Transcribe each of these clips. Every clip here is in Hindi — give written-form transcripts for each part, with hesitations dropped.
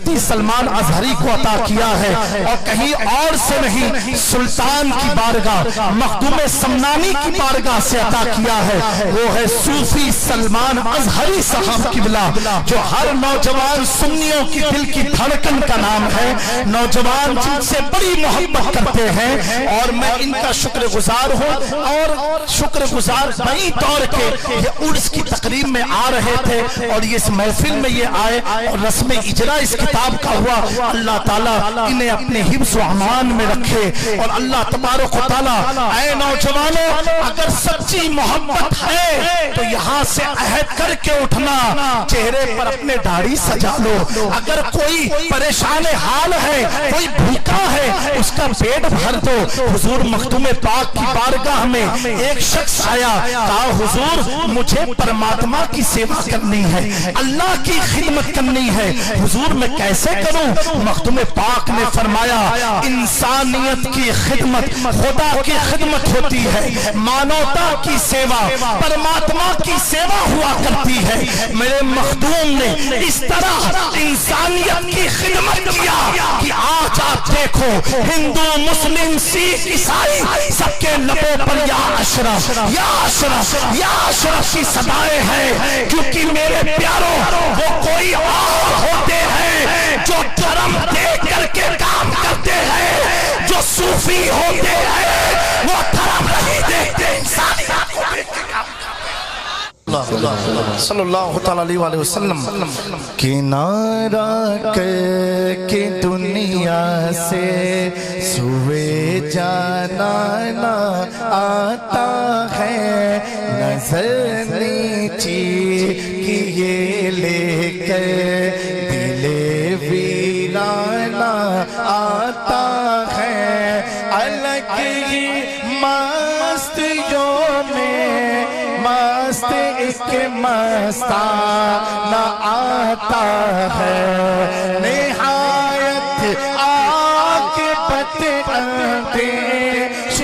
मुफ्ती सलमान अजहरी को अता किया है और कहीं और से नहीं, सुल्तान की बारगाह मखदूम समनानी की बारगाह से अता किया है। वो है सूफी सलमान अजहरी साहब किबला, जो हर नौजवान सुन्नियों की दिल की धड़कन का नाम है, नौजवान जिनसे बड़ी मोहब्बत करते हैं। और मैं इनका शुक्रगुजार हूँ और शुक्रगुजार बड़ी तौर के ये उर्स की तकरीब में आ रहे थे और ये इस महफिल में ये आए और रस्म इजरा इस किताब का हुआ। अल्लाह ताला इन्हें अपने हिफ्ज़ व अमान में रखे और अल्लाह तबारक व तआला, ऐ नौजवानों, अगर सच्ची मोहब्बत है तो यहाँ से अहद करके उठना, चेहरे पर अपने दाढ़ी सजा लो। अगर कोई परेशान हाल है, कोई भूखा है, उसका पेट भर दो। हुजूर मखदूम पाक की बारगाह में एक शख्स आया, कहा हुजूर मुझे परमात्मा की सेवा करनी है, अल्लाह की खिदमत करनी है, हुजूर मैं कैसे करूं? मखदूम पाक ने फरमाया, इंसानियत की खिदमत खुदा की खिदमत होती है, मानवता की सेवा परमात्मा की सेवा हुआ करती है। मेरे मखदूम ने इस तरह इंसानियत की खिदमत किया कि आज आप देखो हिंदू मुस्लिम सिख ईसाई सबके लबों पर या अशरफ या अशरफ या अशरफ की सदाएं हैं, क्योंकि मेरे प्यारों वो कोई और होते हैं जो धर्म देख करके काम करते हैं, जो सूफी होते हैं वो धर्म नहीं देखते, इंसानियत को देख के काम करते हैं। सल्लल्लाहु अलैहि वसल्लम। किनारा करके दुनिया से सुए जाना ना आता है, नजर नीची किए लेकर दिले वीराना आता है। अलग ही मस्तियों में मस्त एक मस्ताना आता है, निहायत आक़िबत अंदेश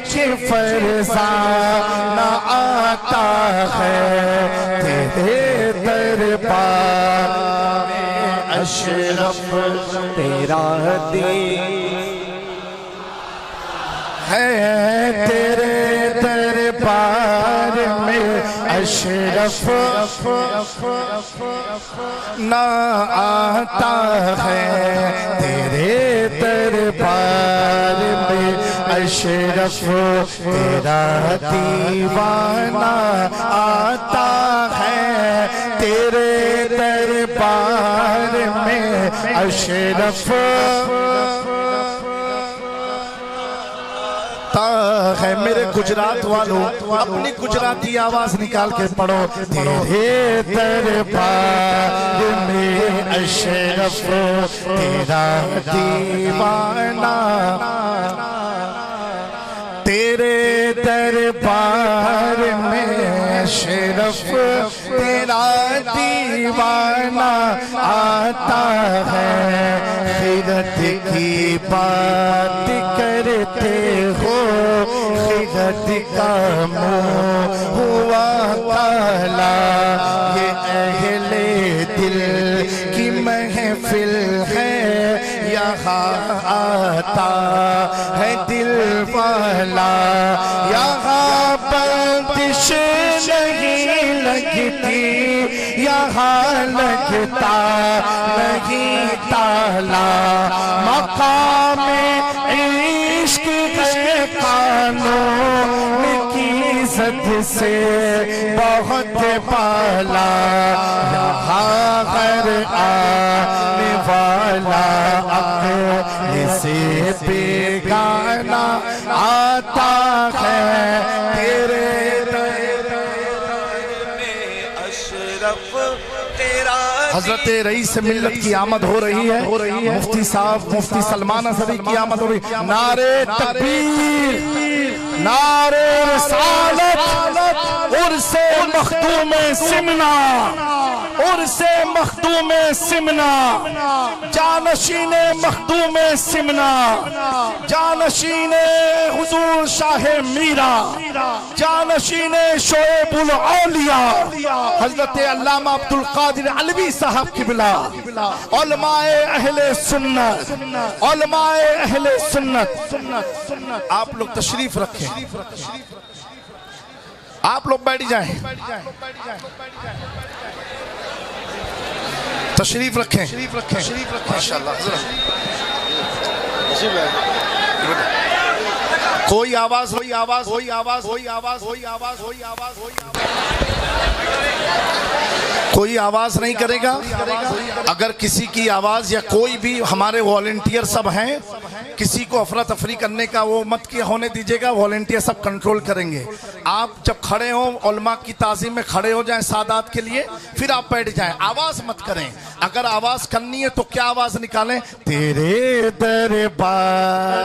के फरसाना आता है। तेरे दरबार में अशरफ तेरा दीन है, तेरे दरबार में अशरफ ना आता है, तेरे दरबार में अशरफ तेरा दीवाना आता है, तेरे दरबार में अशरफ है। मेरे गुजरात वालों, अपनी गुजराती आवाज निकाल के पढ़ो। तेरे दरबार में अशरफ तेरा दीवाना, तेरे दरबार में अशरफ तेरा दीवाना आता है। खिदमत की बात करते हो, खिदमत का मुँह हुआ काला, ये अहले दिल की महफिल है, यहाँ आता है दिल वाला, यहाँ बंदिश नहीं लगती, यहाँ लगता नहीं ताला। मकाम इश्क है कानून की ज़द से बहुत बाला, यहाँ हर आने वाला अक़ल से बेगाना आता है। तेरे हजरत रईस मिल्लत की आमद हो रही है, मुफ्ती साहब मुफ्ती सलमान अजहरी की आमद हो रही है। नारे तकबीर, नारे रिसालत, उर्से मखदूम सिमना। उर्से मखदूम सिमना, जानशीन मखदूम सिमना, जानशीन हुजूर शाह मीरा, जानशीन शोएबुल औलिया हजरत अल्लामा अब्दुल कादिर अलवी साहब किबला, उलमाए अहले सुन्नत, उलमाए अहले सुन्नत। आप लोग तशरीफ रखें, आप लोग बैठ जाएं, तशरीफ रखें, माशाअल्लाह। कोई आवाज, कोई आवाज, कोई आवाज, कोई आवाज, कोई आवाज, कोई आवाज, कोई कोई आवाज नहीं करेगा। अगर किसी की आवाज या कोई भी, हमारे वॉलेंटियर सब हैं, किसी को अफरा तफरी करने का वो मत किया होने दीजिएगा, वॉलेंटियर सब कंट्रोल करेंगे। आप जब खड़े हो उलमा की ताज़ीम में खड़े हो जाएं सादात के लिए, फिर आप बैठ जाएं, आवाज मत करें। अगर आवाज करनी है तो क्या आवाज निकालें? तेरे दरबार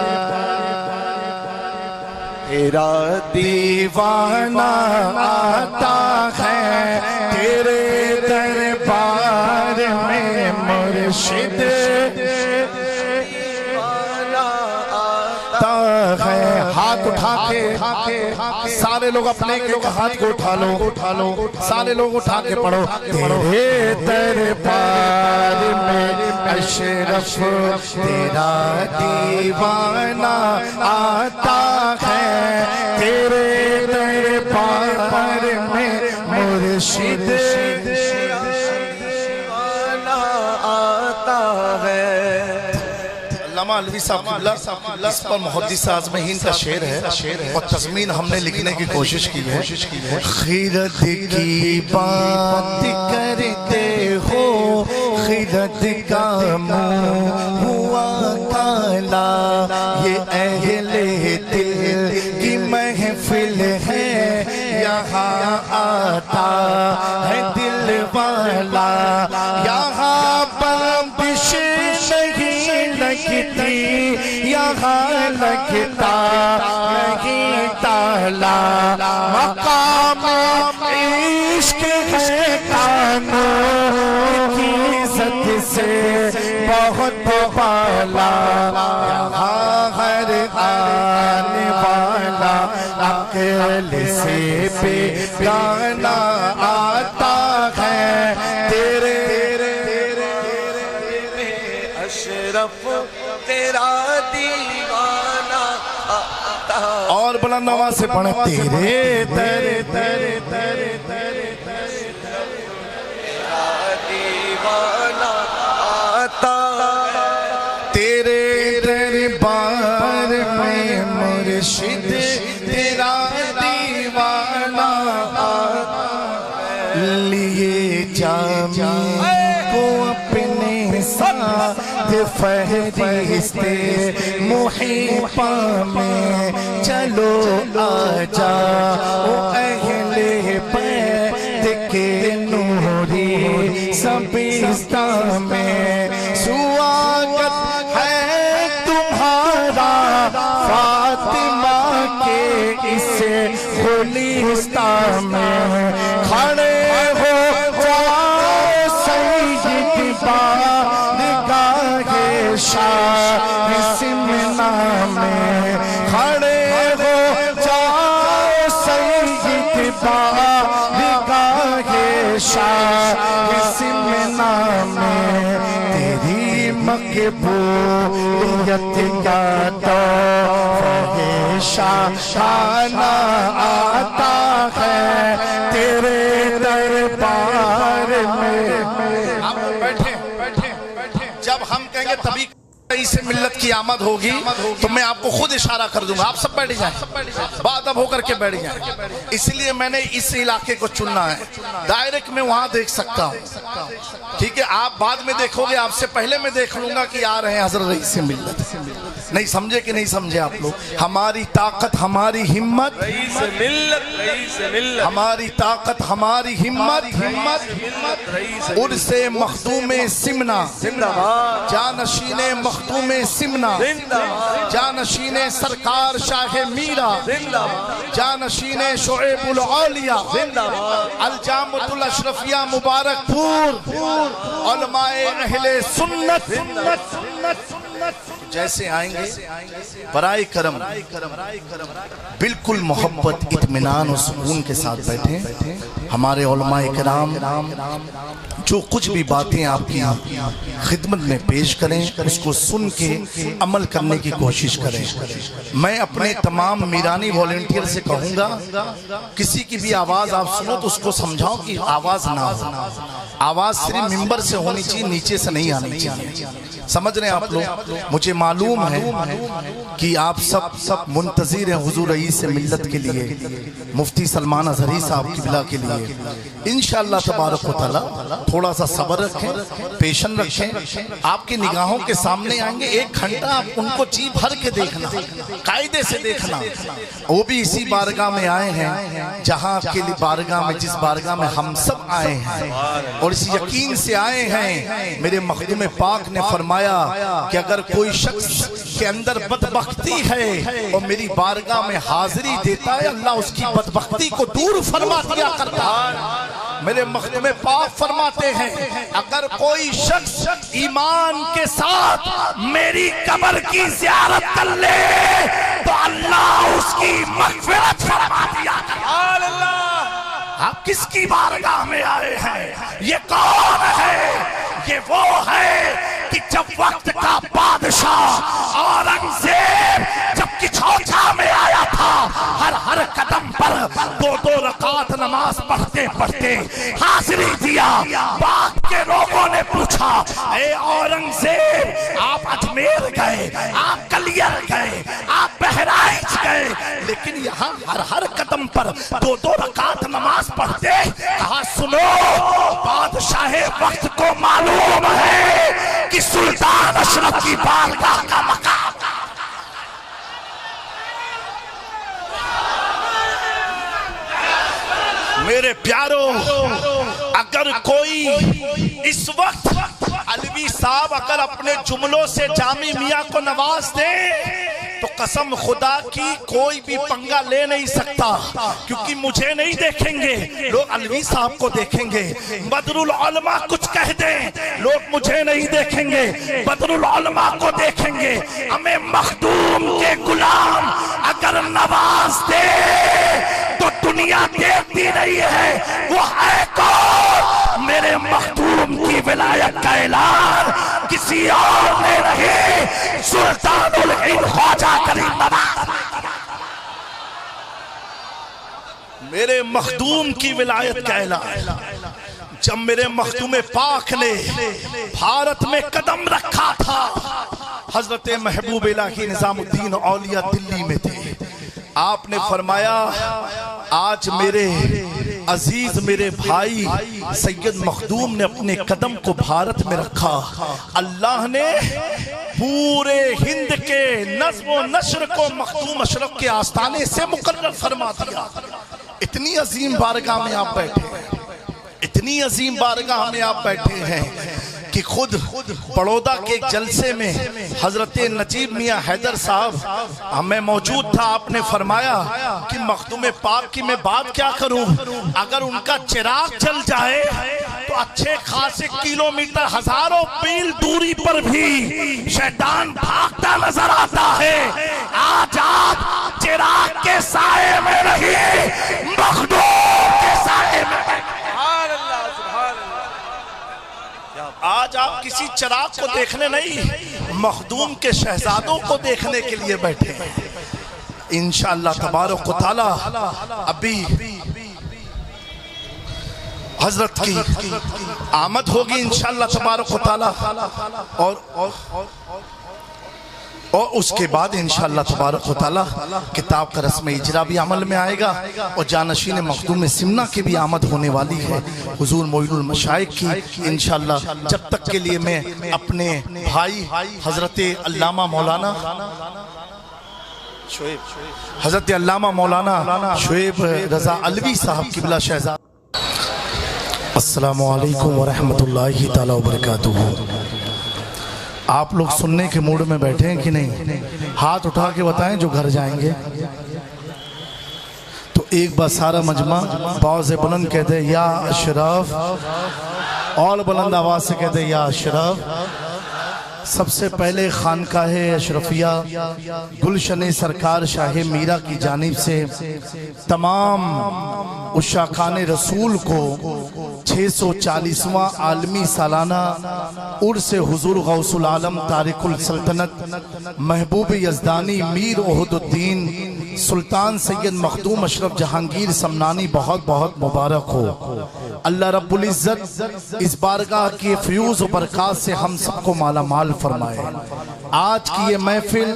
तेरा दीवाना आता है, तेरे दरबार में मुर्शिद आता है। हाथ उठा के सारे लोग अपने एक हाथ को उठा लो, सारे लोग उठा के पढ़ो। तेरे दरबार में अशरफ तेरा दीवाना आता है, तेरे दरबार में मुर्शिद आता है। अल्लामा अलवी साहब इस पर मुहद्दिस आज़म हिंद का शेर है और तज़मीन हमने लिखने की कोशिश की है। खिरत की बात करते हो, खिरत का मुँह हुआ काला, ये अहले दिल की महफिल है, यहाँ आता है दिल वाला, यहाँ बंदिश नहीं लगती, यहाँ लगता नहीं ताला, मकाम इश्क है कानून की इज्जत से बहुत वाला, यहाँ हर आने वाला अक़ल से बेगाना आता है, तेरे अशरफ तेरा दीवाना आता। और बुलंद आवाज से पढ़े, तेरे तेरे तेरे तेरे तेरे तेरा दीवाना आता, तेरे दरबार में मुर्शिद तेरा दीवाना आता। लिए जामी को अपने साथ फहरिस्ते मुहिब्बा में चलो आजा, ओ अहले बैत के नूरी सबिस्ता में स्वागत है तुम्हारा, फातिमा के इस खुलिस्ता में खड़े हो जाओ सैयद बारगाहे शाह सिमना में, खड़े हो जाओ सैयद बारगाहे शाह सिमना में, तेरी मकबूलियत का तो शाना आता है, तेरे दरबार में। आप बैठे बैठे, जब हम कहेंगे तभी से मिल्लत की आमद होगी तो मैं आपको खुद इशारा कर दूंगा, आप सब बैठ जाएं, बादब होकर के बैठ जाएं। इसलिए मैंने इस इलाके को चुनना है, डायरेक्ट में वहां देख सकता हूं, ठीक है। आप बाद में देखोगे, आपसे पहले मैं देख लूंगा कि आ रहे हैं हजरत रईस मिल्लत। नहीं समझे कि नहीं समझे आप लोग? हमारी ताकत हमारी हिम्मत, हमारी ताकत हमारी हिम्मत, उर्से मखदूमे सिमना, जानशीने मखदूमे सिमना, जानशीने सरकार शाहे मीरा, जानशीने शोएबुल औलिया, अलजामतुल अशरफिया मुबारकपुर, उलमाए अहले सुन्नत जैसे आएंगे बराए करम बिल्कुल मोहब्बत इत्मीनान और सुकून के साथ बैठे। हमारे उलमाए किराम जो कुछ भी बातें आपकी खिदमत में पेश करें उसको सुन के अमल करने की कोशिश करें। मैं अपने तमाम मीरानी वॉलंटियर से कहूँगा किसी की भी आवाज़ आप सुनो तो उसको समझाओ कि आवाज़ ना हो, आवाज़ सिर्फ मिंबर से होनी चाहिए, नीचे से नहीं आनी चाहिए। समझ रहे हैं आप लोग? मुझे मालूम है कि आप सब मुंतज़िर हैं हुजूर रईस मिल्लत के लिए, मुफ्ती सलमान अज़हरी साहब किबला के लिए। इंशाअल्लाह तबारक व तआला थोड़ा सा सब्र रखें, पेशन रखें। आपकी निगाहों के सामने आएंगे, 1 घंटा आप उनको जी भर के देखना, कायदे से देखना। वो भी इसी बारगाह में आए हैं जहाँ के लिए बारगाह में, जिस बारगाह में हम सब आए हैं, और इस यकीन से आए हैं मेरे मखदूम पाक ने फरमाया कि अगर कोई शख्स के अंदर बदबख्ती है और मेरी बारगाह में हाजिरी देता है, अल्लाह उसकी बदबख्ती को दूर फरमा दिया करता है। मेरे मखदूम पाक फरमाते हैं अगर कोई शख्स ईमान के साथ मेरी कब्र की ज़ियारत कर ले तो अल्लाह उसकी मग़फ़िरत फरमा दिया करता है। आप किसकी बारगाह में आए हैं? ये कौन है? ये वो है कि जब वक्त का बादशाह औरंगजेब जब किछौछा में आया था, हर कदम पर 2-2 रकात नमाज पढ़ते पढ़ते हाजिरी दिया। बाग के लोगों ने पूछा, ए औरंगजेब आप अजमेर गए, आप कलियर गए, आप बहराइच गए, लेकिन यहाँ हर कदम पर 2-2 रकात नमाज पढ़ते। कहा सुनो, बादशाह वक्त को मालूम है कि सुल्तान अशरफ की बारगाह का मकाम। मेरे प्यारों, अगर कोई इस वक्त अलवी साहब अगर अपने जुमलों से जामी मियाँ को नवाज दे तो कसम खुदा की कोई भी पंगा ले नहीं सकता, क्योंकि मुझे नहीं देखेंगे, लोग अलवी साहब को देखेंगे। बदरुल उलमा कुछ कह दें, लोग मुझे नहीं देखेंगे, बदरुल उलमा को देखेंगे। हमें मखदूम के गुलाम अगर नवाज दे तो दुनिया देखती नहीं है वो है कौन। मेरे मखदूम की विलायत का ऐलान किसी और ने नहीं, सुल्तानुल हिंद ख्वाजा करीम नवाज। मेरे मखदूम की विलायत का ऐलान जब मेरे मखदूम पाक ने भारत में कदम रखा था, हजरत महबूब इलाही निजामुद्दीन औलिया दिल्ली में थे। आपने फरमाया आज मेरे अजीज मेरे भाई सैयद मखदूम ने अपने कदम को भारत में रखा, अल्लाह ने पूरे हिंद के नज़्म व नश्र को मखदूम अशरफ के आस्थाने से मुकर्रर फरमा दिया। इतनी अजीम बारगाह में आप बैठे हैं, इतनी अजीम बारगाह में आप बैठे हैं कि खुद बड़ौदा के एक जलसे में हजरत नजीब मियाँ हैदर साहब हमें मौजूद था। आपने फरमाया कि मखदूम पाक की मैं बात क्या करूं, अगर उनका चिराग जल जाए तो अच्छे खासे किलोमीटर हजारों मील दूरी पर भी शैतान भागता नजर आता है। आज आप चिराग के साए में नहीं, मखदूम के साए में। आज आप किसी चिराग को देखने नहीं, मखदूम के शहजादों को देखने के लिए बैठे हैं। इंशाअल्लाह तबारक व तआला अभी हजरत की आमद होगी इंशाअल्लाह तबारक व तआला। और और उसके बाद इंशाअल्लाह तबारक व तआला किताब का रस्म इजरा भी अमल में आएगा और जानशीन मखदूम सिमना की भी आमद होने वाली है हुजूर मोइनुल मशाइख की इंशाअल्लाह। जब तक के लिए मैं अपने भाई हजरत अल्लामा मौलाना हजरत अल्लामा मौलाना शुएब रजा अलवी साहब किबला शहजाद, अस्सलामु अलैकुम व रहमतुल्लाहि तआला व बरकातुहू। आप लोग सुनने के मूड में बैठे हैं कि नहीं? हाथ उठा के बताएं जो घर जाएंगे। तो एक बार सारा मजमा बाव से बुलंद कहते या अशरफ, और बुलंद आवाज से कहते या अशरफ। सबसे पहले खानकाह अशरफिया गुलशन सरकार शाह मीरा की जानिब से तमाम उशाखान रसूल को 640वां आलमी सालाना उर्स हुजूर गौसुल आलम तारिकुल सल्तनत महबूब यज़दानी मीर ओहदुद्दीन सुल्तान सैयद मखदूम अशरफ जहांगीर समनानी बहुत बहुत मुबारक हो। अल्लाह रब्बुल इज़्ज़त इस बारगाह की फ्यूज और बरक़ात से हम सबको माला माल फरमाए। आज की ये महफिल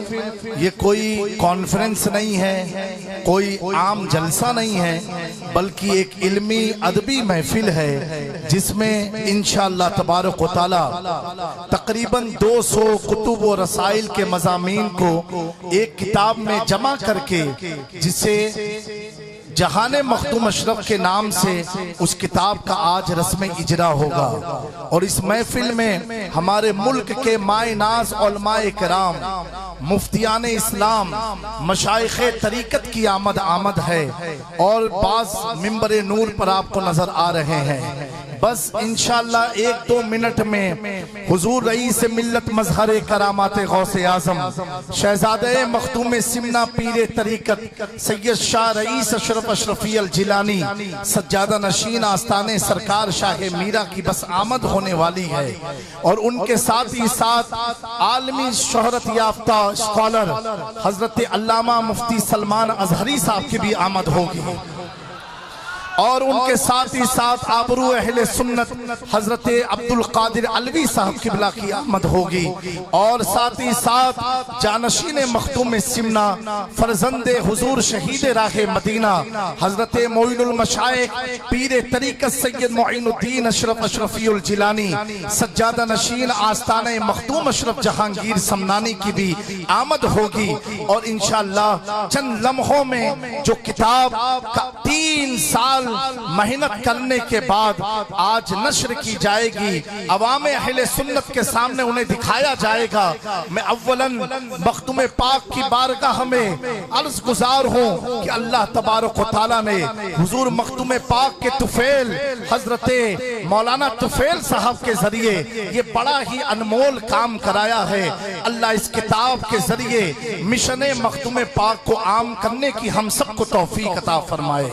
ये कोई कॉन्फ्रेंस नहीं है, कोई आम जलसा नहीं है, बल्कि एक इल्मी अदबी महफिल है जिसमें इंशाअल्लाह तबारक व तआला तकरीबन 200 कुतुब और रसाइल के मज़ामीन को एक किताब में जमा करके जिसे जहाने मखदूम अशरफ के नाम से उस किताब का आज रस्म इजरा होगा। और इस महफिल में हमारे मुल्क के माए नाज उलमाए किराम मुफ्तियान इस्लाम मशाइख तरीकत की आमद है और बाज मिंबर नूर पर आपको नजर आ रहे हैं। बस इंशाअल्लाह 1-2 मिनट में हुजूर रईस मिल्लत मजहर करामात गौसे आजम शहजादे मखदूम सिमना पीरे तरीकत सैयद शाह रईस अशरफ अशरफी अल जिलानी सज्जादा नशीन आस्ताने सरकार शाह मीरा की बस आमद होने वाली है। और उनके साथ ही साथ आलमी शोहरत याफ्ता स्कॉलर हजरत अल्लामा मुफ्ती सलमान अजहरी साहब की भी आमद होगी। और उनके साथ ही साथ आबरू अहले सुन्नत हजरत अब्दुल कादिर अलवी साहब किबला की आमद होगी। और साथ ही साथ जानशीन मखदूम सिमना फरजंदे हुजूर शहीद राह मदीना हजरत मोइनुल मशाइख पीरे तरीकत सैयद मोइनुद्दीन अशरफ अशरफीउल जिलानी सज्जादा नशीन आस्ताने मखदूम अशरफ जहांगीर समनानी की भी आमद होगी। और इंशाअल्लाह चंद लम्हों में जो किताब का 3 साल मेहनत करने के बाद आज नश्र की जाएगी, अवामे अहले सुन्नत के सामने उन्हें दिखाया जाएगा। मैं अव्वलन मखदूम पाक की बारगाह में अर्ज गुजार हूँ कि अल्लाह तबारक व तआला ने हुजूर मखदूम पाक के तुफैल हजरते मौलाना तुफैल साहब के जरिए ये बड़ा ही अनमोल काम कराया है। अल्लाह इस किताब के जरिए मिशन मखदूम पाक को आम करने की हम सबको तौफीक अता फरमाए।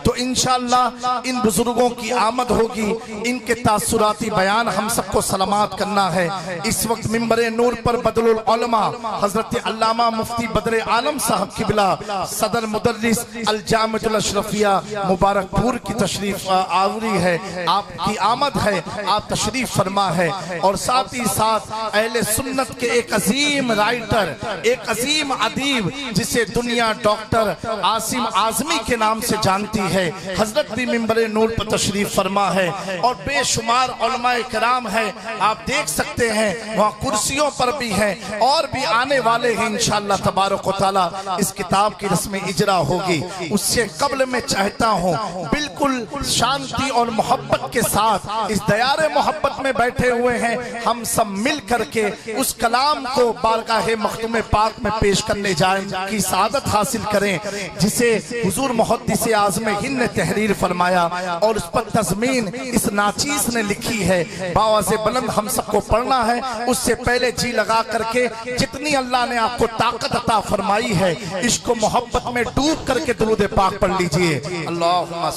तो इंशाअल्लाह इन बुजुर्गों की आमद होगी, इनके तासुराती बयान हम सबको सलामत करना है। इस वक्त मिंबर नूर पर बदलुल उलमा हजरत अल्लामा मुफ्ती बदर आलम साहब किबला सदर मुदर्रिस अल जामिअतुल अशरफिया मुबारकपुर की तशरीफ आवरी है, आपकी आमद है, आप तशरीफ फरमा है। और साथ ही साथ अहले सुन्नत के एक अजीम राइटर, एक अजीम अदीब जिसे दुनिया डॉक्टर आसिम आजमी के नाम से जानती है, हजरत भी मिंबर नूर पर तशरीफ फरमा है। और बेशुमार उलमाए किराम है, आप देख सकते हैं वहाँ कुर्सियों पर भी हैं और भी आने वाले हैं इंशाअल्लाह तबारक व तआला। इस किताब की रस्म इजरा होगी। उससे कबल मैं चाहता हूँ बिल्कुल शांति और मोहब्बत के साथ इस दयारे मोहब्बत में बैठे हुए हैं, हम सब मिल करके उस कलाम को बारगाह मखदूम पाक में पेश करने जाएं की सादत हासिल करें जिसे हुजूर मुहद्दिस आज़म हिंद ने तहरीर फरमाया और उस पर तज़मीन इस नाचीस ने लिखी है। बावाज़े बुलंद हम सबको पढ़ना है। उससे पहले जी लगा करके जितनी अल्लाह ने आपको ताकत अता फरमाई है इश्क मोहब्बत में डूब करके दुरूद पाक पढ़ लीजिए। अल्लाहुम्मा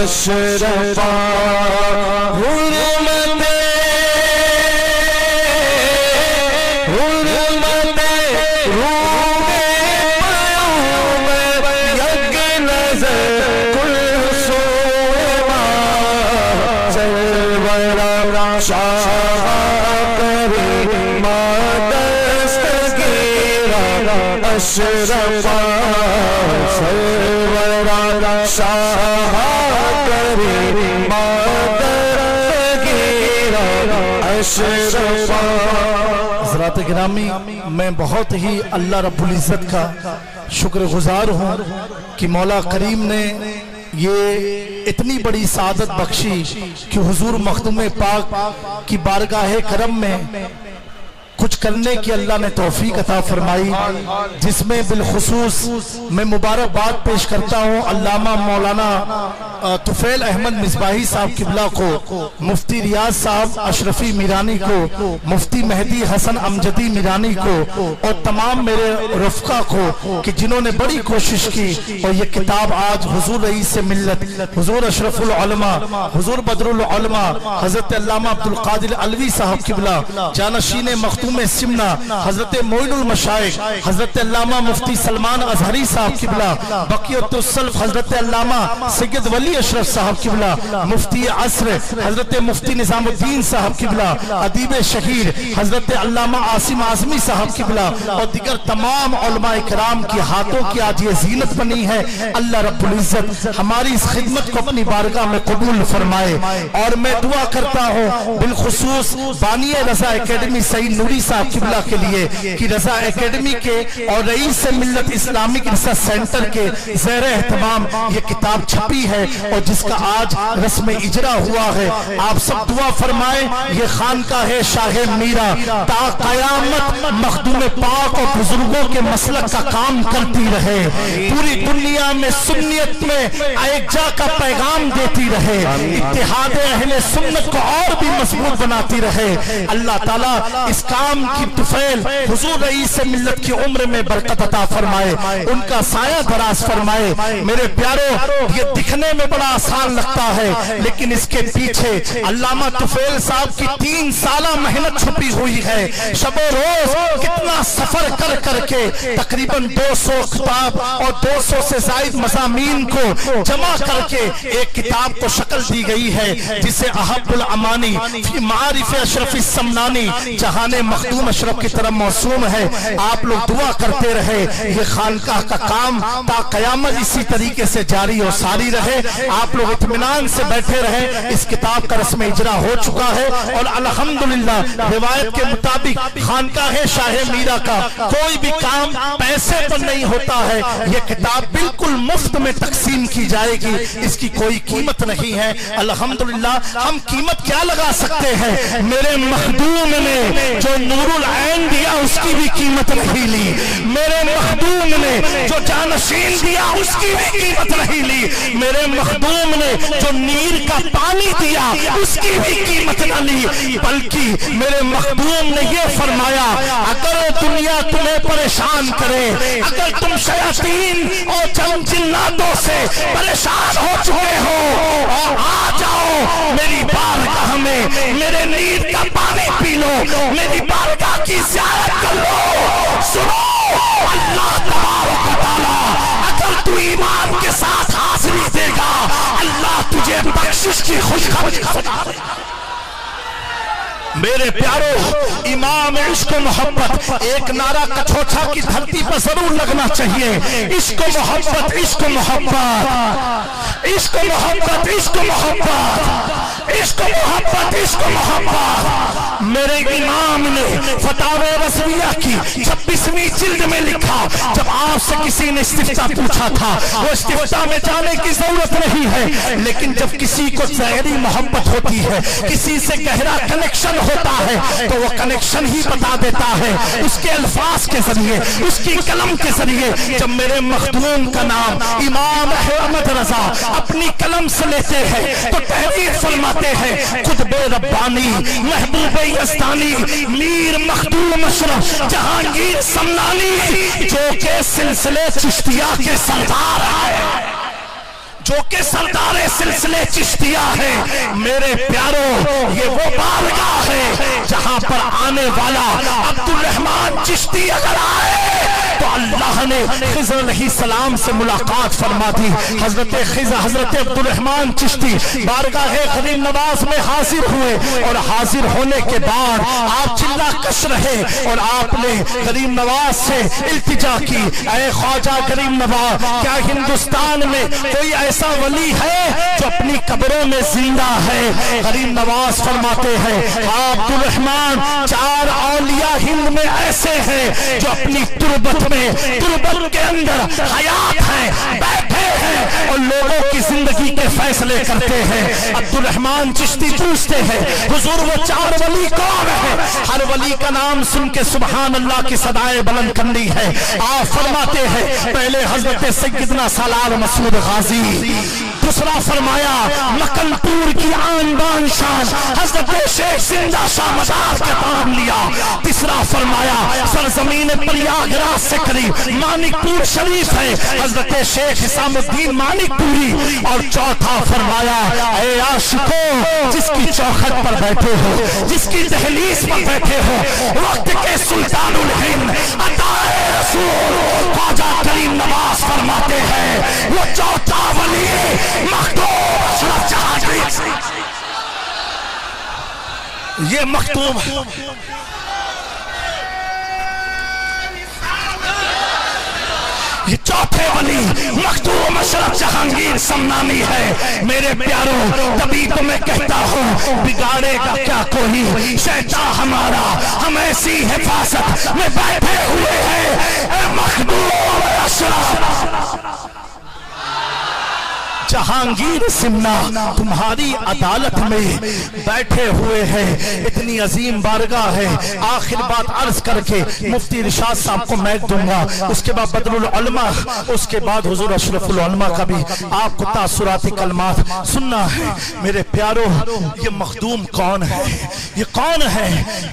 अशरफा हुर्मते रूहे अशरफा सरवरा शाह करे मादरगीरा अशरफा। हज़रात गिरामी, मैं बहुत ही अल्लाह रब्बुल इज़्ज़त का शुक्रगुजार हूँ कि मौला करीम ने ये इतनी बड़ी सादत बख्शी कि हुजूर मखदूम पाक की बारगाह करम में कुछ करने की अल्लाह ने तौफीक अता फरमाई, जिसमें बिलखुसूस मैं मुबारकबाद पेश करता हूँ अल्लामा मौलाना तुफैल अहमद मिसबाही साहब किबला को, मुफ्ती रियाज साहब अशरफी मीरानी को, मुफ्ती मेहदी हसन अमजदी मीरानी को और तमाम मेरे रफ़्का को कि जिन्होंने बड़ी कोशिश की और ये किताब आज हुजूर रईस मिल्लत, हुजूर अशरफुल उलमा, हुजूर बदरुल उलमा हज़रत अल्लामा अब्दुल कादिर अलवी साहब किबला, जानशीन मखदूम सिमना हज़रत मोइनुल मशाइख हज़रत अल्लामा मुफ्ती सलमान अजहरी साहब किबला, बक़ियतुस सल्फ हज़रत अल्लामा सैयद वली अशरफ साहब किबला, मुफ्ती असर हज़रत मुफ्ती निज़ामुद्दीन साहब किबला, अदीब शहीर हज़रत अल्लामा आसिम आज़मी साहब किबला और दिगर तमाम उलमा इकराम की हाथों की आज ये जीनत बनी है। अल्लाह रब्बुल इज़्ज़त हमारी इस खिदमत को अपनी बारगाह में कबूल फरमाए। और मैं दुआ करता हूँ बिलखुसूस बानी रज़ा एकेडमी सईद नूरी साहब किबला के लिए कि रज़ा एकेडमी के और रईस मिल्लत इस्लामिक रिसर्च सेंटर के ज़ेर एहतमाम ये किताब छपी है और जिसका आज रस्म इजरा हुआ है। आप सब दुआ फरमाए ये खानका है शाह मीरा ता क़यामत मखदूम पाक और बुजुर्गों के मसलक का काम करती रहे, पूरी दुनिया में सुन्नियत में एकजा का पैगाम देती रहे, इत्तिहाद अहले सुन्नत को और भी मजबूत बनाती रहे। अल्लाह ताला इस काम की तुफैल हुजूर रईस मिल्लत की उम्र में बरकत अता फरमाए, उनका साया दराज फरमाए। मेरे प्यारों, ये दिखने में बड़ा आसान लगता है लेकिन इसके पीछे अल्लामा तुफैल साहब की 3 साला मेहनत छुपी हुई है। शबो रोज कितना सफर कर करके तकरीबन 200 किताब और 200 से ज़ायद मज़ामीन को जमा करके एक किताब को शक्ल दी गई है जिसे अहब्बुल अमानी फी मारिफ अशरफी समनानी जहाने मखदूम अशरफ की तरफ मौसूम है। आप लोग दुआ करते रहे ये खानकाह का काम ता कयामत इसी तरीके से जारी और सारी रहे। आप लोग इत्मीनान से बैठे रहे। इस किताब का रस्म इजरा हो चुका है और अल्हम्दुलिल्लाह रिवायत के मुताबिक खानकाह शाह मीरा का कोई भी काम पैसे पर नहीं होता है। ये किताब बिल्कुल मुफ्त में तकसीम की जाएगी, इसकी कोई कीमत नहीं है। अल्हम्दुलिल्लाह हम कीमत क्या लगा सकते हैं? मेरे मखदूम ने जो नूरुल ऐन दिया उसकी भी कीमत नहीं ली, मेरे मखदूम ने जो जानशीन दिया उसकी भी कीमत नहीं ली, मेरे मखदूम ने जो नीर का पानी दिया उसकी भी कीमत न ली, बल्कि मेरे मखदूम ने ये फरमाया अगर दुनिया तुम्हें परेशान करे, अगर तुम शयातीन और जिन्नातों से परेशान हो चुके हो और आ जाओ मेरी बारगाह में, मेरे नीर का पानी पी लो, मेरी बारगाह की ज़ियारत कर लो। सुनो, अल्लाह तबारक व तआला अगर तू ईमान के साथ हाजिरी देगा अल्लाह तुझे बख्शिश की खुशखबरी सुना देगा। मेरे प्यारो, इमाम इश्क मोहब्बत एक नारा कछोछा की धरती पर जरूर लगना चाहिए। इश्क मोहब्बत, इश्क मोहब्बत, इश्क मोहब्बत, इश्क मोहब्बत, इश्क मोहब्बत, इश्क मोहब्बत। मेरे इमाम ने फतावे रज़विया की 26वीं जिल्द में लिखा, जब आपसे किसी ने इस्तिफ्ता पूछा था, वो इस्तिफ्ता में जाने की जरूरत नहीं है, लेकिन जब किसी को ज़हरी मोहब्बत होती है, किसी से गहरा कनेक्शन होता है तो वो कनेक्शन ही बता देता है उसके अल्फाज के जरिए, उसकी कलम के जरिए। जब मेरे मखदूम का नाम इमाम अहमद रजा अपनी कलम से लेते हैं तो तहरीर फरमाते हैं खुतबे रब्बानी महबूब यज़दानी मीर मखदूम अशरफ जहांगीर समनानी जो के सिलसिले चिश्तिया के सरदार है, जो के सरदार सिलसिले चिश्तिया है। मेरे प्यारों, ये वो बारगाह है जहां पर आने वाला अब्दुल रहमान चिश्ती अगर आए तो अल्लाह ने खिज़र अलैहिस्सलाम से मुलाकात फरमा दी। हजरत अब्दुल रहमान चिश्ती बारगाह करीम नवाज में हाजिर हुए और हाजिर होने के बाद आप चिल्ला कश रहे और आपने करीम नवाज से इल्तिजा की, ऐ ख्वाजा करीम नवाज, क्या हिंदुस्तान में कोई ऐसा वली है जो अपनी कब्रों में जिंदा है? करीम नवाज फरमाते हैं, अब्दुल रहमान, 4 औलिया हिंद में ऐसे हैं जो अपनी तुरबत के अंदर हयात हैं, बैठे हैं और लोगों की जिंदगी के फैसले करते हैं। अब्दुल रहमान चिश्ती पूछते हैं, हुजूर वो 4 वली कौन है? हर वली का नाम सुन के सुभान अल्लाह की सदाएं बुलंद करनी है। आप फरमाते हैं, पहले हजरत सैयदना सलाल मसूद गाजी, दूसरा फरमाया मकनपुर की आन बान शान हजरत शेख जिंदा शाह मजार के नाम लिया। तीसरा फरमाया सरजमीन प्रयागराज से करीब मानिकपुर शरीफ है हजरत शेख हिसामुद्दीन मानिकपुरी। और चौथा फरमाया, ऐ आशिकों, जिसकी चौखट पर बैठे हो, जिसकी दहलीज पर बैठे हो, वक्त के सुल्तानुल हिंद अताए रसूल ख्वाजा करीम नवाज फरमाते हैं, वो चौथा वली मखदूम अशरफ जहांगीर। ये मखदूम ये चौथे वली मखदूम अशरफ जहांगीर समनामी है। मेरे प्यारों, तभी तो मैं कहता हूँ, बिगाड़ेगा क्या कोई शैतान हमारा, हम ऐसी हिफाजत में बैठे हुए हैं। मखदूम अशरफ जहांगीर सिमना तुम्हारी अदालत में बैठे हुए हैं, इतनी अजीम बारगाह है। आखिर बात अर्ज करके मुफ्ती इरशाद साहब को मैं दूंगा, उसके बाद बदरुल उलमा, उसके बाद हुजूर अशरफुल उलमा का भी आपको तासुराती कलमात सुनना है। मेरे प्यारो, ये मखदूम कौन है? ये कौन है?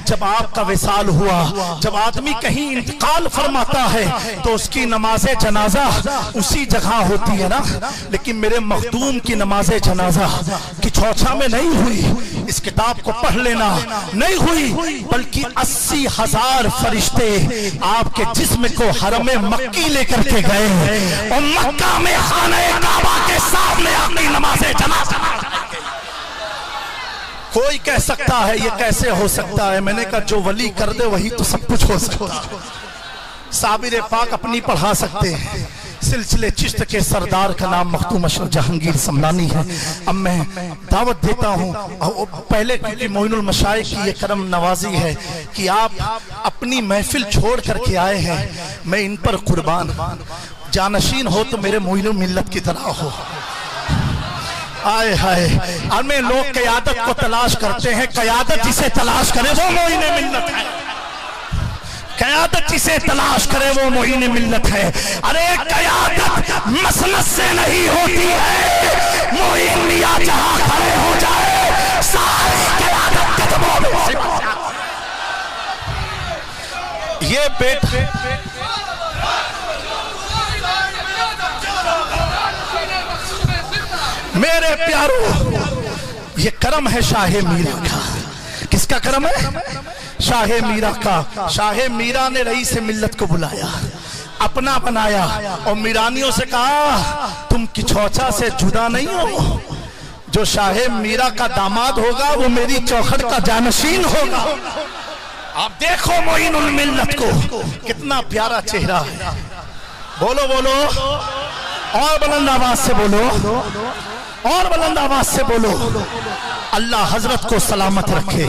जब आपका विसाल हुआ, जब आदमी कहीं इंतकाल फरमाता है तो उसकी नमाज जनाजा उसी जगह होती है ना, लेकिन मेरे मखदूम की नमाज जनाजा की चौचा में नहीं हुई। इस किताब को पढ़ लेना, नहीं हुई, बल्कि 80,000 फरिश्ते आपके जिस्म को हरम मक्की लेकर के गए और मक्का में खाने काबा के सामने अपनी नमाज जनाजा। कोई कह सकता है ये कैसे हो सकता है? मैंने कहा जो वली कर दे वही तो सब कुछ हो सकता है। साबिर पाक अपनी पढ़ा सकते हैं। सिलसिले चिश्त के सरदार का नाम मखदूम अशरफ जहांगीर समनानी है। अब मैं दावत देता हूँ, पहले क्योंकि मोइनुल मशाइख की ये करम नवाजी है कि आप अपनी महफिल छोड़ करके आए हैं, मैं इन पर कुर्बान। जानशीन हो तो मेरे मोइनुल मिल्लत की तरह हो। आए हाय, हमें लोग क़यादत को तलाश करते हैं, क़यादत जिसे तलाश करे वो मोइने मिल्लत है। क़यादत जिसे तलाश करे वो मोइने मिल्लत है। अरे क़यादत मसनद से नहीं होती है, मोइन मियां जहां खड़े हो जाए सारी क़यादत कदमों में। ये बेटे मेरे प्यारो, ये करम है शाह मीरा का। किसका करम है? शाह मीरा का। शाह मीरा ने रईस मिल्लत को बुलाया, अपना बनाया और मीरानियों से कहा तुम किछौचा से जुदा नहीं हो, जो शाह मीरा का दामाद होगा वो मेरी चौखट का जानशीन होगा। आप देखो मोइनुल मिल्लत को, कितना प्यारा चेहरा है। बोलो बोलो, और बुलंद आवाज से बोलो, और बुलंद आवाज से बोलो। अल्लाह हजरत को सलामत रखे,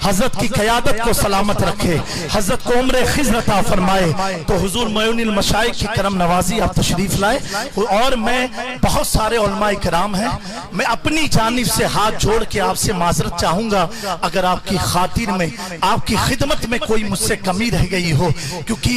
हजरत की क़यादत को सलामत रखे, हजरत को उम्र खिज़्र अता फरमाए। तो हुजूर मोइनुल मशाइख की करम नवाजी आप तशरीफ लाए। और मैं, बहुत सारे उलमाए किराम हैं, मैं अपनी जानिब से हाथ जोड़ के आपसे माजरत चाहूंगा अगर आपकी खातिर में, आपकी खिदमत में कोई मुझसे कमी रह गई हो, क्योंकि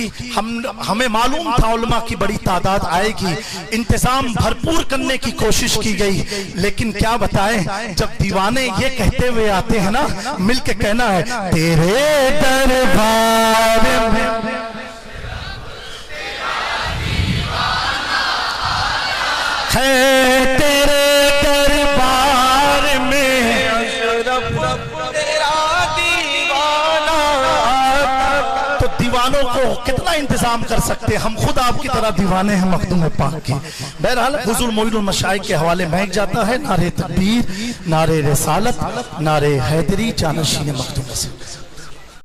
हमें मालूम था उलमा की बड़ी तादाद आएगी, इंतजाम भरपूर करने की कोशिश की गई, लेकिन क्या बताएं, जब दीवाने ये कहते हुए आते हैं ना, मिलके कहना है तेरे दरबार में है, तेरे दरबार में तेरा दीवाना। तो दीवानों को तो कितना इंतजाम कर सकते हैं, हम खुद आपकी तरह दीवाने हैं मखदूम पाक के। बहरहाल हुजूर मोइनुल मशाइख के हवाले महक जाता है नारे तकबीर, नारे रिसालत, नारे हैदरी, जानशीन मखदूम से।